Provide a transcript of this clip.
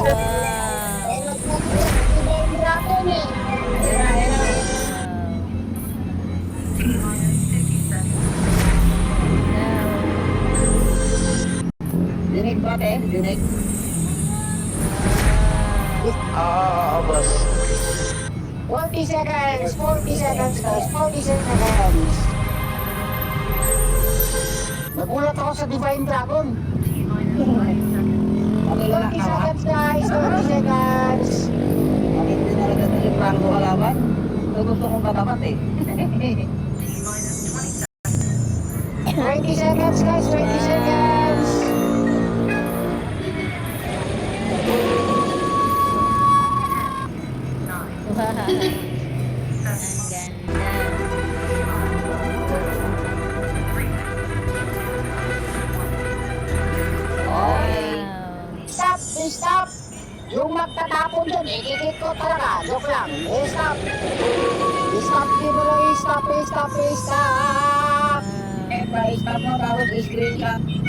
Wow. Eh, nag-Divine Dragon eh. Ayan na. Dinig ba, te? Dinig? boss. 40 seconds, 40 seconds guys, 40 seconds. Nagulat ako sa Divine Dragon. Okay lang 20 ka, ha? seconds guys, 20 seconds. Hindi na rin natin yung prango kalaban. Ito gusto kong katapat eh. 20 seconds guys, 20 seconds. Wow. Ang ganda. Wow. Stop, please stop. Yung magtatapon dyan, ikikit ko talaga. Joke lang. Stop. Stop, people. Stop, stop, stop. Eh, pa-stop mo tapos screenshot.